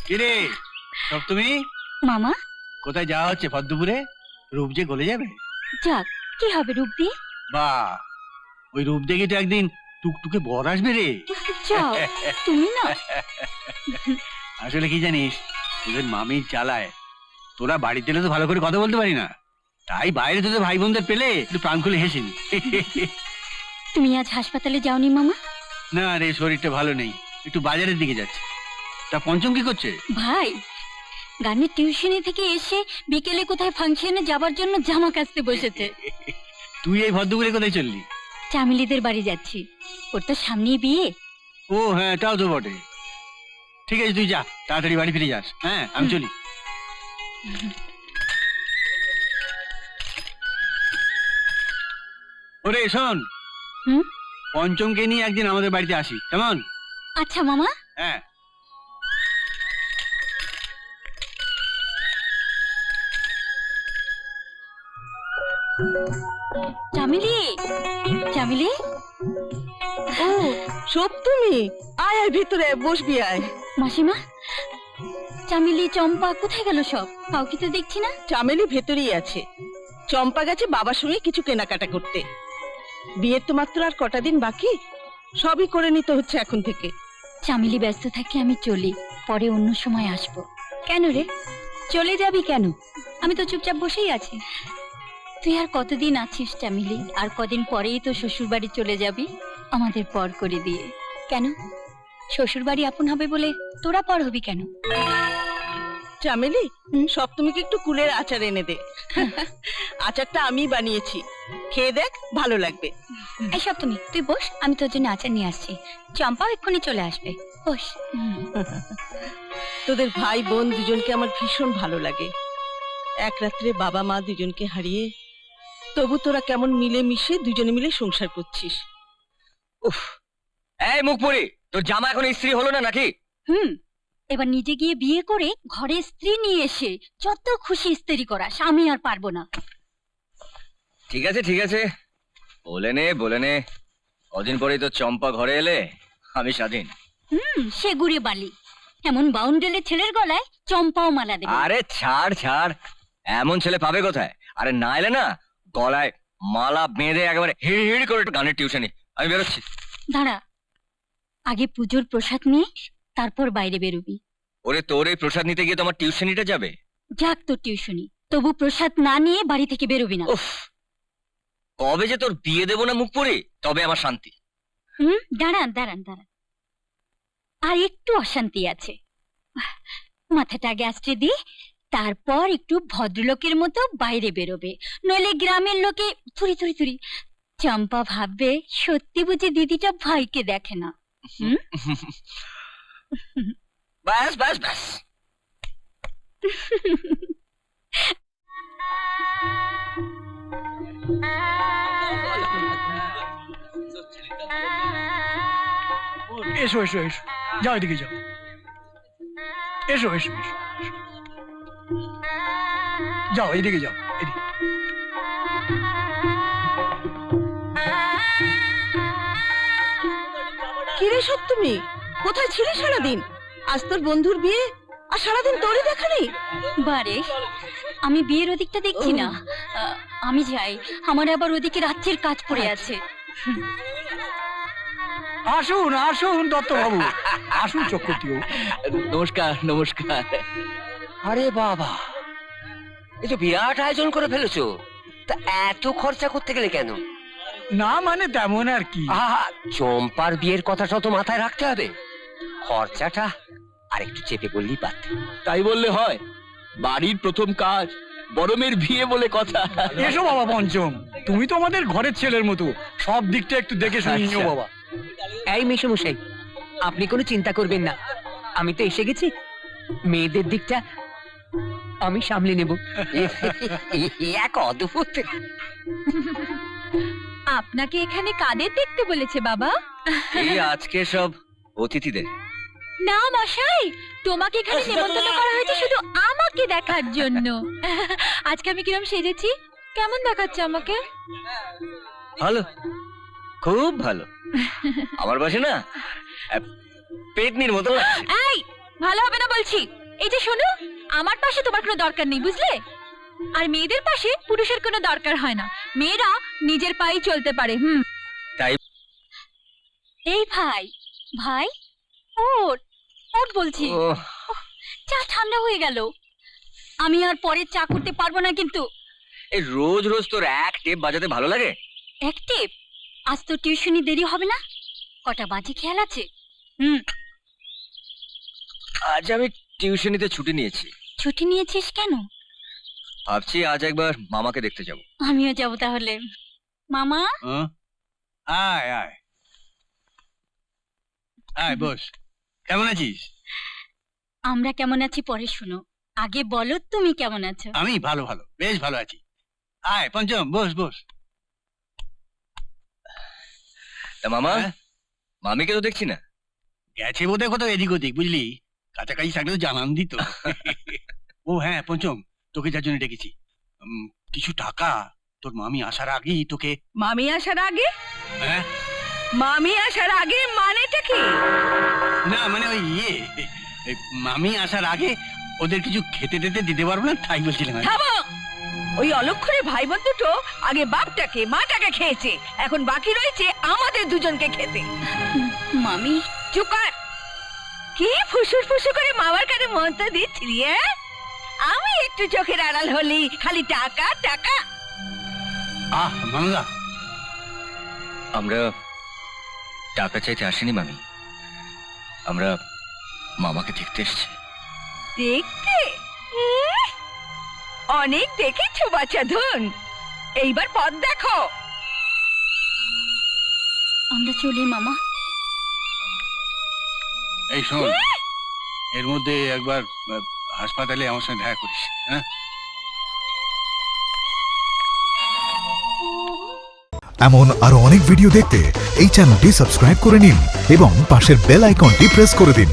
কিরে সব তুমি মামা কোথায় যাওয়া হচ্ছে ভদ্রপুরে? রূপ যে গলে যাবে। যাক, কি হবে রূপ দিয়ে? বাহ, ওই রূপ দেখে তো একদিন টুকটুকে বর আসবে রে। যাও তুমি না। আসলে কি জানিস, তোদের মামির চালায় তোরা বাড়িতে এলে তো ভালো করে কথা বলতে পারি না, তাই বাইরে তোদের ভাই বোনদের পেলে একটু প্রাণ খুলে হেসিনি। তুমি আজ হাসপাতালে যাওনি মামা? না রে, শরীরটা ভালো নেই, একটু বাজারের দিকে যাচ্ছে। তা পঞ্চম কি করছে? ভাই গানের টিউশনি থেকে এসে বিকেলে কোথায় ফাংশনে যাবার জন্য জামা কাচতে বসেছে। তুই এই ভদ্রপুরে কোথায় চললি? চামেলিদের বাড়ি যাচ্ছি, ওর তো সামনেই বিয়ে। ও হ্যাঁ, তাও তো বটে। ঠিক আছে, তুই যা, তাড়াতাড়ি বাড়ি ফিরে যাস। হ্যাঁ, আমি চলি। ওরে শোন, পঞ্চমকে নিয়ে একদিন আমাদের বাড়িতে আসি, কেমন? আচ্ছা মামা। হ্যাঁ। চামেলি, চামেলি। ও সব তুমি? আয় আয় ভিতরে বসবি, আয়। মাসিমা, চামেলি চম্পা কোথায় গেল সব? কাউকে তো দেখছি না। চামেলি ভেতরেই আছে, চম্পা গেছে বাবার সঙ্গে কিছু কেনাকাটা করতে। বিয়ের তো মাত্র আর কটা দিন বাকি, সবই করে নিতে হচ্ছে এখন থেকে। চামেলি ব্যস্ত থাকে, আমি চলি, পরে অন্য সময় আসবো। কেন রে, চলে যাবি কেন? আমি তো চুপচাপ বসেই আছি। তুই আর কতদিন আছিস চামেলি? আর কদিন পরেই তো শ্বশুর বাড়ি চলে যাবি আমাদের পর করে দিয়ে। কেন, শ্বশুর বাড়ি আপন হবে বলে তোরা পর হবি কেন? চামেলি, সপ্তমীকে একটু কুলের আচার এনে দে। আচারটা আমি বানিয়েছি, খেয়ে দেখ, ভালো লাগবে। এই সপ্তমী তুই বস, আমি তোর জন্য আচার নিয়ে আসছি। চম্পাও এক্ষুনি চলে আসবে, বস। তোদের ভাই বোন দুজনকে আমার ভীষণ ভালো লাগে। এক রাত্রে বাবা মা দুজনকে হারিয়ে তবু তোরা কেমন মিলে মিশে দুজনে মিলে সংসার করছিস। উফ, এই মুখপুরি, তোর জামা এখন ইস্ত্রি হলো না নাকি? এবার নিজে গিয়ে বিয়ে করে ঘরে স্ত্রী নিয়ে এসে যত খুশি ইস্ত্রি করাস, আমি আর পারবো না। ঠিক আছে ঠিক আছে, বলে নে বলে নে। কদিন পরেই তো চম্পা ঘরে এলে আমি স্বাধীন। সে গুড়ে বালি, এমন বাউন্ডেলে ছেলের গলায় চম্পাও মালা দেবে। আরে ছাড় ছাড়, এমন ছেলে পাবে কোথায়? আরে না এলে না, গলায় মালা বেঁধে একেবারে হিড় হিড় করে একটু গানের টিউশনি। আমি বেরোচ্ছি। দাঁড়া, আগে পুজোর প্রসাদ নিয়ে তারপর বাইরে বেরোবি। ওরে, তোর এই প্রসাদ নিতে গিয়ে তোমার টিউশনিটা যাবে। যাক তোর টিউশনি, তবু প্রসাদ না নিয়ে বাড়ি থেকে বেরোবি না। উফ, কবে যে তোর বিয়ে দেবো না মুখপুরি, তবে আমার শান্তি। দাঁড়ান দাঁড়ান দাঁড়ান, আর একটু অশান্তি আছে। মাথাটা আগে আস্তে দি, তারপর একটু ভদ্রলোকের মতো বাইরে বেরোবে, নইলে গ্রামের লোকে থুরি থুরি থুরি। চম্পা ভাববে সত্যি বুঝি দিদিটা ভাইকে দেখে না। ব্যাস ব্যাস ব্যাস। এসো এসো এসো, যাও এদিকে যাও, এসো এসো এসো, যাও এদিকে যাও, এদিকে। কিরে সপ্তমী, কোথায় ছিলি সারাদিন? আজ তোর বন্ধুর বিয়ে আর সারাদিন তোরই দেখা নেই। বারে, আমি বিয়ের ওদিকটা দেখছি না। আমি যাই, আমার আবার ওদিকে রাজ্যের কাজ পড়ে আছে। আসুন আসুন দত্ত বাবু, আসুন চক্রবর্তী বাবু। নমস্কার নমস্কার। আরে বাবা, এই তো বিরাট আয়োজন করে ফেলেছো। তা এত খরচা করতে গেলে কেন? না মানে তেমন আর কি। আহা, চম্পার বিয়ের কথাটা তো মাথায় রাখতে হবে। খরচাটা আর একটু চেপে বললেই পারত। তাই বললে হয়? বাড়ির প্রথম কাজ, বড় মেয়ের বিয়ে বলে কথা। এসো বাবা পঞ্চম, তুমি তো আমাদের ঘরের ছেলের মতো, সব দিকটা একটু দেখে শুনে নিও বাবা। এই মেশামশাই, আপনি কোনো চিন্তা করবেন না, আমি তো এসে গেছি। মেয়েদের দিকটা আমি সামলে নেব। এক অদ্ভুত। আপনাকে এখানে কাদের দেখতে বলেছে বাবা? এই আজকে সব অতিথিদের। না মশাই, তোমাকে এখানে নিমন্ত্রণ করা হয়েছে শুধু আমাকে দেখার জন্য। আজকে আমি কিরম সেজেছি, কেমন দেখাচ্ছে আমাকে? ভালো, খুব ভালো। আমার পাশে না পেতনির মতো। এই, ভালো হবে না বলছি। এই যে শোনো, আমার পাশে তোমার কোনো দরকার নেই, বুঝলে? আর মেয়েদের পাশে পুরুষের কোনো দরকার হয় না, মেয়েরা নিজের পায়ে চলতে পারে। তাই? এই ভাই, ভাই ওঠ, ওঠ বলছি। ওহ, চা ঠান্ডা হয়ে গেল, আমি আর পরে চা করতে পারবো না কিন্তু। এই রোজ রোজ তোর এক টেপ বাজাতে ভালো লাগে? অ্যাক্টিভ, আজ তো টিউশনি দেরি হবে না, কটা বাজে খেয়াল আছে? আজ আমি টিউশনিতে ছুটি নিয়েছি। ছুটি নিয়েছিস কেন? ভাবছি আজ একবার মামাকে দেখতে যাব। আমিও যাব তাহলে। মামা, হ্যাঁ? আয় আয় আয়, বস। কেমন আছিস? আমরা কেমন আছি পরে শোনো, আগে বলো তুমি কেমন আছো? আমি ভালো ভালো, বেশ ভালো আছি। আয় পঞ্চম, বস বস। তা মামা, হ্যাঁ? মামিকে তো দেখছি না। গেছে বোধহয় কোথাও এদিক ওদিক, বুঝলি, কাছাকাছি থাকলে তো জানান দিত। ও হ্যাঁ পঞ্চম, তোকে যার জন্য ডেকেছি, কিছু টাকা তোর মামি আসার আগেই তোকে। মামি আসার আগে? হ্যাঁ? মামি আসার আগে মানেটা কি? না মানে ওই এই মামি আসার আগে ওদের কিছু খেতে টেতে দিতে পারবো না, তাই বলছিলাম আর কি। থামো! ওই অলক্ষণে ভাই বোন দুটো আগে বাপটাকে মাটাকে খেয়েছে, এখন বাকি রয়েছে আমাদের দুজনকে খেতে। মামি, চুপ কর! কি ফুসুর ফুসু করে মামার কানে মন্ত্র দিচ্ছিলি? আমি একটু চোখের আড়াল হলি খালি টাকা টাকা। আহ মামলা, আমরা টাকা চাইতে আসিনি মামি, আমরা মামাকে দেখতে এসেছি। দেখতে? অনেক দেখেছো বাচ্চা ধন, এইবার পথ দেখো। আমরা চলি মামা। এই শোন, এর মধ্যে একবার হাসপাতালে আমার সঙ্গে দেখা করিস, হ্যাঁ? এমন আরো অনেক ভিডিও দেখতে এই চ্যানেলটি সাবস্ক্রাইব করে নিন এবং পাশের বেল আইকনটি প্রেস করে দিন।